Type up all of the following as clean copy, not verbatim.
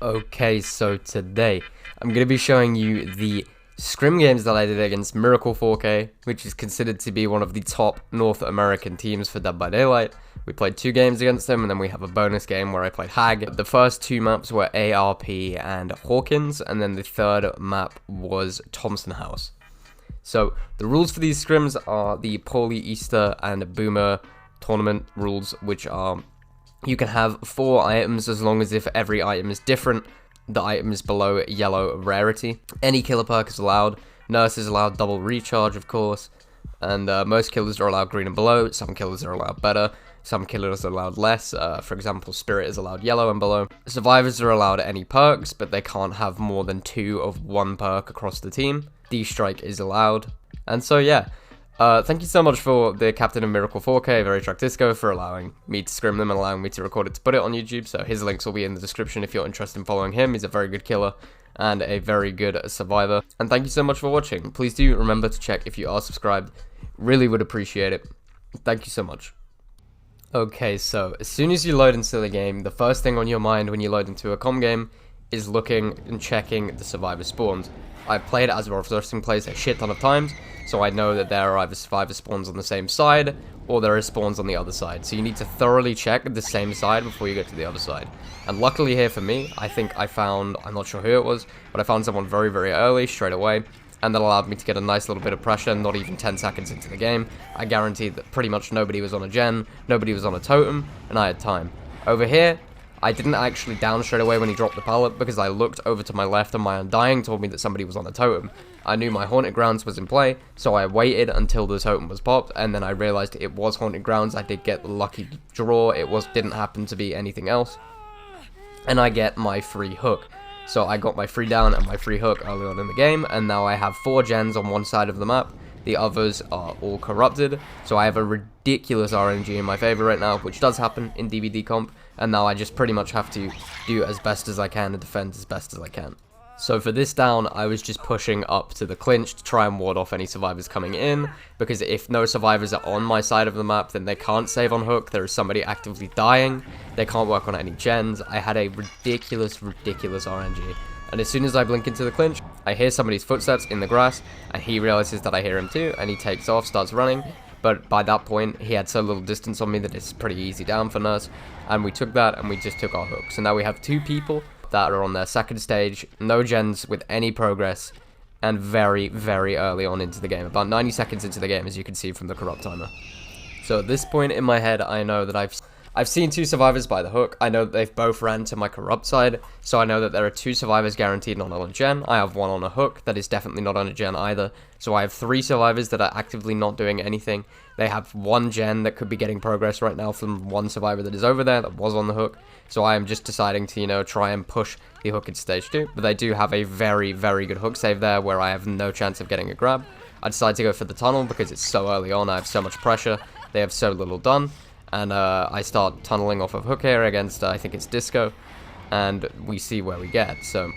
Okay, so today I'm going to be showing you the scrim games that I did against Miracle 4K, which is considered to be one of the top North American teams for Dead by Daylight. We played 2 games against them, and then we have a bonus game where I played Hag. The first 2 maps were ARP and Hawkins, and then the third map was Thompson House. So the rules for these scrims are the Poly, Easter, and Boomer tournament rules, which are you can have 4 items as long as if every item is different, the item is below yellow rarity. Any killer perk is allowed. Nurse is allowed double recharge, of course. And most killers are allowed green and below. Some killers are allowed better. Some killers are allowed less. For example, Spirit is allowed yellow and below. Survivors are allowed any perks, but they can't have more than 2 of 1 perk across the team. D-Strike is allowed. And so, yeah. Thank you so much for the captain of Miracle 4K, Very Truck Disco, for allowing me to scrim them and allowing me to record it to put it on YouTube. So his links will be in the description if you're interested in following him. He's a very good killer and a very good survivor. And thank you so much for watching. Please do remember to check if you are subscribed. Really would appreciate it. Thank you so much. Okay, so as soon as you load into the game, the first thing on your mind when you load into a comm game is looking and checking the survivor spawns. I've played as a reversing place a shit ton of times, so I know that there are either survivor spawns on the same side, or there are spawns on the other side. So you need to thoroughly check the same side before you get to the other side. And luckily here for me, I think I found, I'm not sure who it was, but I found someone very, very early, straight away, and that allowed me to get a nice little bit of pressure, not even 10 seconds into the game. I guaranteed that pretty much nobody was on a gen, nobody was on a totem, and I had time. Over here, I didn't actually down straight away when he dropped the pallet because I looked over to my left and my Undying told me that somebody was on a totem. I knew my Haunted Grounds was in play, so I waited until the totem was popped, and then I realized it was Haunted Grounds. I did get the lucky draw. It didn't happen to be anything else. And I get my free hook. So I got my free down and my free hook early on in the game, and now I have 4 gens on one side of the map. The others are all corrupted, so I have a ridiculous RNG in my favor right now, which does happen in DVD comp, and now I just pretty much have to do as best as I can and defend as best as I can. So for this down, I was just pushing up to the clinch to try and ward off any survivors coming in, because if no survivors are on my side of the map, then they can't save on hook. There is somebody actively dying. They can't work on any gens. I had a ridiculous RNG. And as soon as I blink into the clinch, I hear somebody's footsteps in the grass, and he realizes that I hear him too, and he takes off, starts running. But by that point, he had so little distance on me that it's pretty easy down for Nurse. And we took that, and we just took our hook. So now we have 2 people that are on their second stage, no gens with any progress, and very, very early on into the game. About 90 seconds into the game, as you can see from the corrupt timer. So at this point in my head, I know that I've seen 2 survivors by the hook. I know that they've both ran to my corrupt side, so I know that there are 2 survivors guaranteed not on a gen. I have 1 on a hook that is definitely not on a gen either. So I have 3 survivors that are actively not doing anything. They have 1 gen that could be getting progress right now from 1 survivor that is over there that was on the hook. So I am just deciding to, try and push the hook into stage 2. But they do have a very, very good hook save there where I have no chance of getting a grab. I decided to go for the tunnel because it's so early on. I have so much pressure. They have so little done. And I start tunneling off of hook here against, I think it's Disco, and we see where we get. So,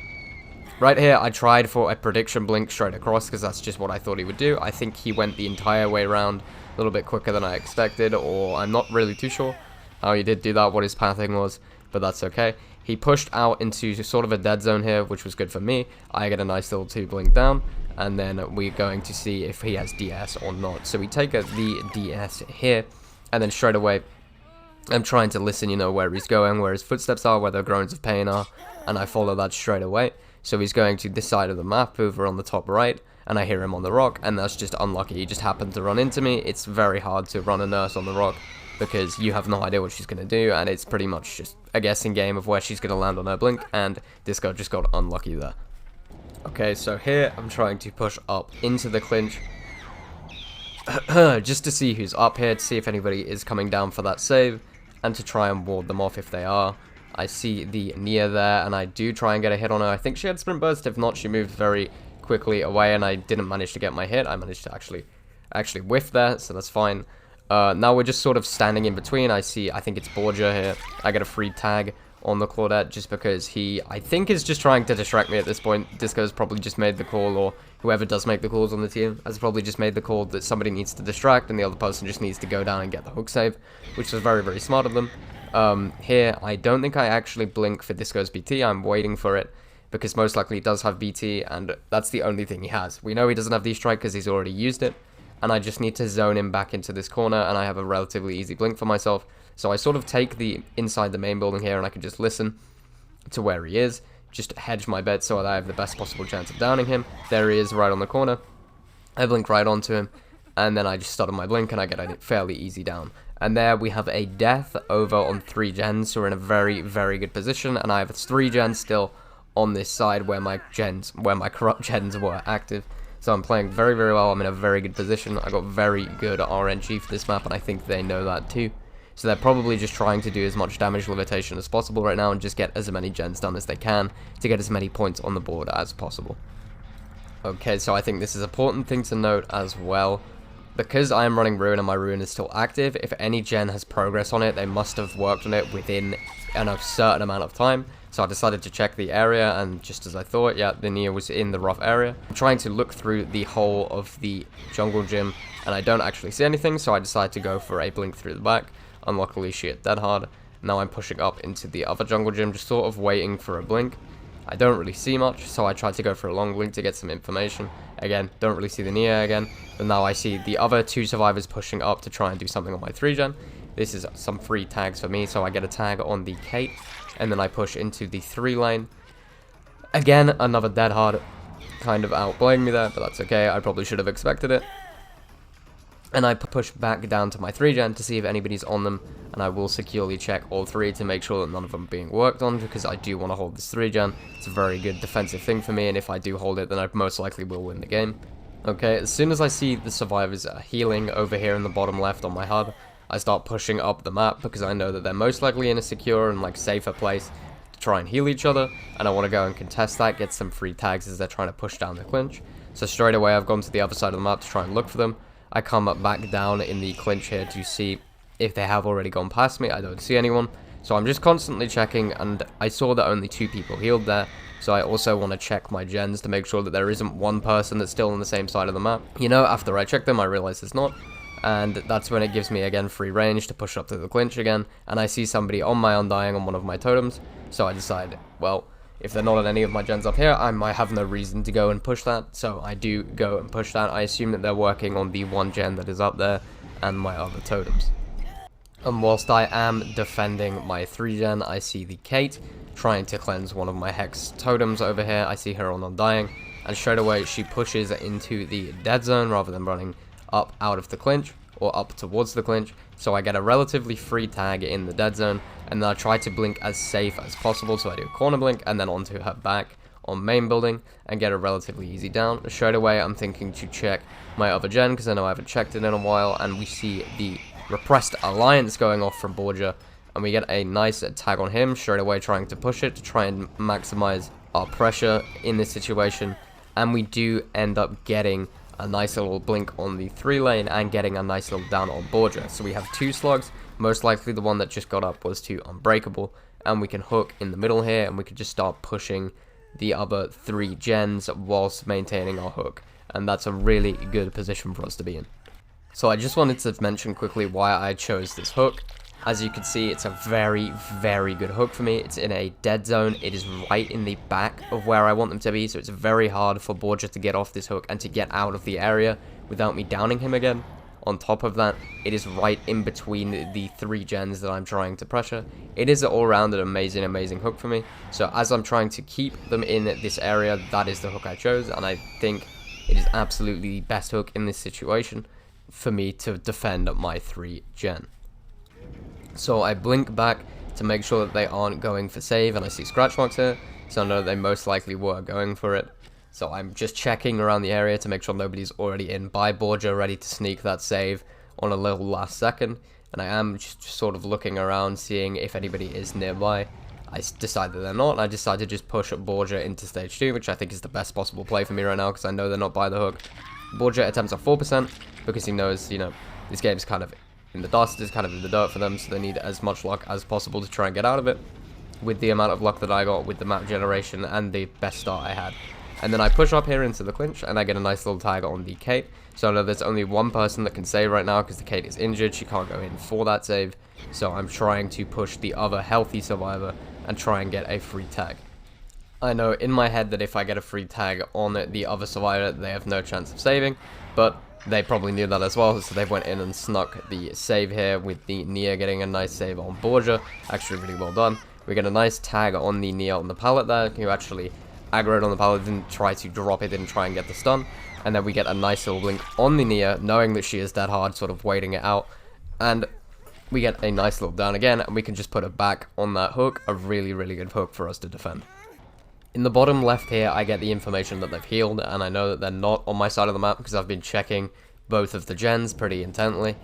right here, I tried for a prediction blink straight across, because that's just what I thought he would do. I think he went the entire way around a little bit quicker than I expected, or I'm not really too sure how he did do that, what his pathing was, but that's okay. He pushed out into sort of a dead zone here, which was good for me. I get a nice little 2 blink down, and then we're going to see if he has DS or not. So we take the DS here. And then straight away, I'm trying to listen, where he's going, where his footsteps are, where the groans of pain are, and I follow that straight away. So he's going to this side of the map, over on the top right, and I hear him on the rock, and that's just unlucky. He just happened to run into me. It's very hard to run a Nurse on the rock, because you have no idea what she's going to do, and it's pretty much just a guessing game of where she's going to land on her blink, and Disco just got unlucky there. Okay, so here, I'm trying to push up into the clinch, just to see who's up here, to see if anybody is coming down for that save, and to try and ward them off if they are. I see the Nia there, and I do try and get a hit on her. I think she had Sprint Burst. If not, she moved very quickly away, and I didn't manage to get my hit. I managed to actually whiff there, so that's fine. Now we're just sort of standing in between. I think it's Borgia here. I get a free tag on the Claudette just because he, I think, is just trying to distract me at this point. Disco's probably just made the call, or whoever does make the calls on the team has probably just made the call that somebody needs to distract and the other person just needs to go down and get the hook save, which was very, very smart of them. Here, I don't think I actually blink for Disco's BT. I'm waiting for it because most likely he does have BT, and that's the only thing he has. We know he doesn't have D-Strike because he's already used it, and I just need to zone him back into this corner, and I have a relatively easy blink for myself. So I sort of take the inside the main building here, and I can just listen to where he is, just hedge my bet so that I have the best possible chance of downing him. There he is right on the corner. I blink right onto him, and then I just start on my blink, and I get a fairly easy down. And there we have a death over on 3 gens, so we're in a very, very good position, and I have 3 gens still on this side where my corrupt gens were active. So I'm playing very, very well. I'm in a very good position. I got very good RNG for this map, and I think they know that too. So they're probably just trying to do as much damage limitation as possible right now and just get as many gens done as they can to get as many points on the board as possible. Okay, so I think this is an important thing to note as well. Because I am running Ruin and my Ruin is still active, if any gen has progress on it, they must have worked on it within a certain amount of time. So I decided to check the area, and just as I thought, yeah, the Neo was in the rough area. I'm trying to look through the whole of the jungle gym, and I don't actually see anything, so I decided to go for a blink through the back. Unluckily, she hit dead hard. Now I'm pushing up into the other jungle gym, just sort of waiting for a blink. I don't really see much, so I tried to go for a long blink to get some information. Again, don't really see the Neo again, but now I see the other 2 survivors pushing up to try and do something on my 3 gen. This is some free tags for me, so I get a tag on the Kate, and then I push into the 3 lane. Again, another dead hard, kind of outplaying me there, but that's okay, I probably should have expected it. And I push back down to my 3 gen to see if anybody's on them, and I will securely check all 3 to make sure that none of them are being worked on, because I do want to hold this 3 gen. It's a very good defensive thing for me, and if I do hold it, then I most likely will win the game. Okay, as soon as I see the survivors are healing over here in the bottom left on my hub, I start pushing up the map because I know that they're most likely in a secure and like safer place to try and heal each other, and I want to go and contest that, get some free tags as they're trying to push down the clinch. So straight away I've gone to the other side of the map to try and look for them. I come up back down in the clinch here to see if they have already gone past me. I don't see anyone, so I'm just constantly checking, and I saw that only 2 people healed there, so I also want to check my gens to make sure that there isn't one person that's still on the same side of the map. You know, after I check them, I realize there's not, and that's when it gives me again free range to push up to the clinch again, and I see somebody on my Undying on one of my totems, so I decide, well, if they're not on any of my gens up here, I might have no reason to go and push that, so I do go and push that. I assume that they're working on the 1 gen that is up there and my other totems. And whilst I am defending my 3 gen, I see the Kate trying to cleanse one of my Hex totems over here. I see her on Undying, and straight away she pushes into the dead zone rather than running up out of the clinch or up towards the clinch, so I get a relatively free tag in the dead zone, and then I try to blink as safe as possible, so I do a corner blink and then onto her back on main building and get a relatively easy down. Straight away I'm thinking to check my other gen because I know I haven't checked it in a while, and we see the Repressed Alliance going off from Borgia, and we get a nice tag on him, straight away trying to push it to try and maximize our pressure in this situation, and we do end up getting a nice little blink on the 3 lane and getting a nice little down on Borgia. So we have 2 slugs, most likely the one that just got up was to Unbreakable, and we can hook in the middle here, and we can just start pushing the other 3 gens whilst maintaining our hook, and that's a really good position for us to be in. So I just wanted to mention quickly why I chose this hook. As you can see, it's a very, very good hook for me. It's in a dead zone. It is right in the back of where I want them to be, so it's very hard for Borgia to get off this hook and to get out of the area without me downing him again. On top of that, it is right in between the 3 gens that I'm trying to pressure. It is an all-rounded amazing, amazing hook for me. So as I'm trying to keep them in this area, that is the hook I chose, and I think it is absolutely the best hook in this situation for me to defend my 3 gen. So I blink back to make sure that they aren't going for save, and I see scratch marks here, so I know they most likely were going for it. So I'm just checking around the area to make sure nobody's already in by Borgia, ready to sneak that save on a little last second. And I am just sort of looking around, seeing if anybody is nearby. I decide that they're not, and I decide to just push Borgia into stage 2, which I think is the best possible play for me right now, because I know they're not by the hook. Borgia attempts a 4%, because he knows, you know, this game's kind of in the dust, is kind of in the dirt for them, so they need as much luck as possible to try and get out of it. With the amount of luck that I got with the map generation and the best start I had, And then I push up here into the clinch, and I get a nice little tag on the Kate. So I know there's only one person that can save right now because the Kate is injured. She can't go in for that save. So I'm trying to push the other healthy survivor and try and get a free tag. I know in my head that if I get a free tag on the other survivor, they have no chance of saving, but they probably knew that as well, so they went in and snuck the save here with the Nia getting a nice save on Borgia. Actually really well done. We get a nice tag on the Nia on the pallet there, who actually aggroed on the pallet, didn't try to drop it, didn't try and get the stun. And then we get a nice little blink on the Nia, knowing that she is dead hard, sort of waiting it out. And we get a nice little down again, and we can just put it back on that hook, a really, really good hook for us to defend. In the bottom left here, I get the information that they've healed, and I know that they're not on my side of the map because I've been checking both of the gens pretty intently.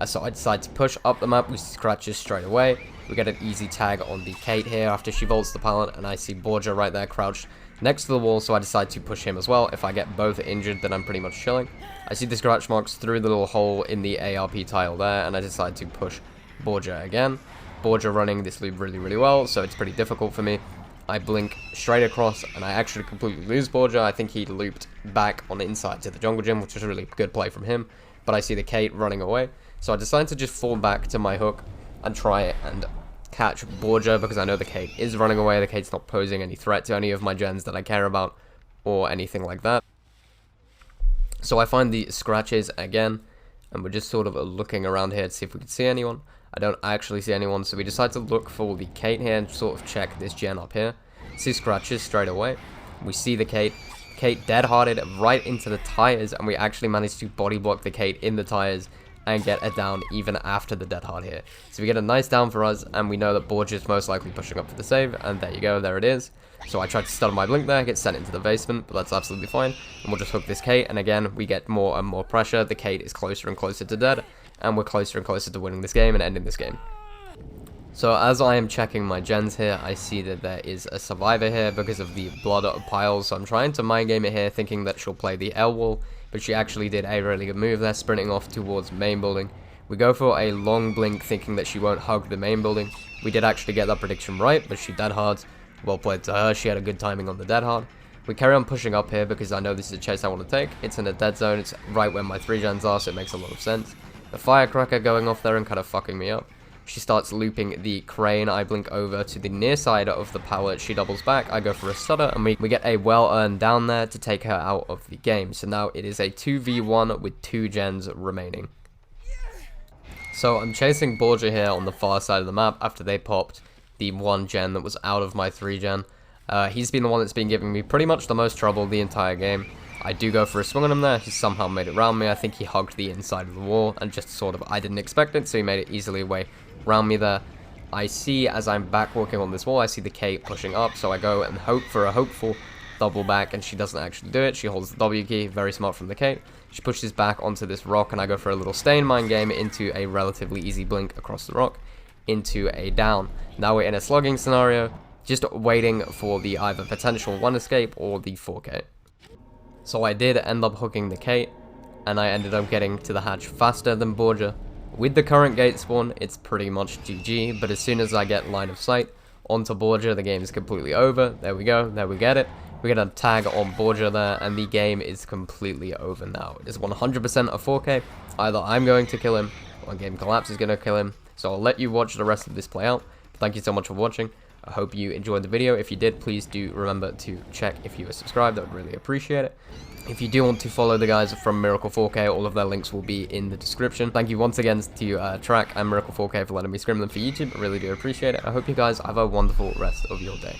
So I decide to push up the map with scratches straight away. We get an easy tag on the Kate here after she vaults the pallet, and I see Borgia right there crouched next to the wall, so I decide to push him as well. If I get both injured, then I'm pretty much chilling. I see the scratch marks through the little hole in the ARP tile there, and I decide to push Borgia again. Borgia running this loop really, really well, so it's pretty difficult for me. I blink straight across, and I actually completely lose Borgia. I think he looped back on the inside to the jungle gym, which was a really good play from him. But I see the Kate running away, so I decide to just fall back to my hook and try and catch Borgia, because I know the Kate is running away. The Kate's not posing any threat to any of my gens that I care about, or anything like that. So I find the scratches again, and we're just sort of looking around here to see if we can see anyone. I don't actually see anyone, so we decide to look for the Kate here and sort of check this gen up here. See scratches straight away. We see the Kate dead-hearted right into the tires, and we actually managed to body block the Kate in the tires and get a down even after the dead hard here. So we get a nice down for us, and we know that Borgia is most likely pushing up for the save, and there you go, there it is. So I tried to stun my blink there, get sent into the basement, but that's absolutely fine, and we'll just hook this Kate, and again, we get more and more pressure. The Kate is closer and closer to dead, and we're closer and closer to winning this game and ending this game. So as I am checking my gens here, I see that there is a survivor here because of the blood piles, so I'm trying to mind game it here, thinking that she'll play the L wall, but she actually did a really good move there, sprinting off towards main building. We go for a long blink, thinking that she won't hug the main building. We did actually get that prediction right, but she dead hard. Well played to her, she had a good timing on the dead hard. We carry on pushing up here because I know this is a chase I want to take. It's in a dead zone, it's right where my 3 gens are, so it makes a lot of sense. The firecracker going off there and kind of fucking me up. She starts looping the crane. I blink over to the near side of the pallet. She doubles back. I go for a stutter, and we get a well-earned down there to take her out of the game. So now it is a 2v1 with 2 gens remaining. So I'm chasing Borgia here on the far side of the map after they popped the 1 gen that was out of my 3 gen. He's been the one that's been giving me pretty much the most trouble the entire game. I do go for a swing on him there. He somehow made it around me. I think he hugged the inside of the wall and just sort of, I didn't expect it, so he made it easily away around me there. I see, as I'm back walking on this wall, I see the Kate pushing up, so I go and hope for a hopeful double back, and she doesn't actually do it. She holds the W key, very smart from the Kate. She pushes back onto this rock, and I go for a little stay in mind game into a relatively easy blink across the rock into a down. Now we're in a slugging scenario, just waiting for the either potential 1 escape or the 4K. So I did end up hooking the Kate, and I ended up getting to the hatch faster than Borgia. With the current gate spawn, it's pretty much GG, but as soon as I get line of sight onto Borgia, the game is completely over. There we go, there we get it. We get a tag on Borgia there, and the game is completely over now. It is 100% a 4K. Either I'm going to kill him, or Game Collapse is going to kill him. So I'll let you watch the rest of this play out. Thank you so much for watching. I hope you enjoyed the video. If you did, please do remember to check if you are subscribed. I would really appreciate it. If you do want to follow the guys from Miracle 4K, all of their links will be in the description. Thank you once again to Track and Miracle 4K for letting me scrim them for YouTube. I really do appreciate it. I hope you guys have a wonderful rest of your day.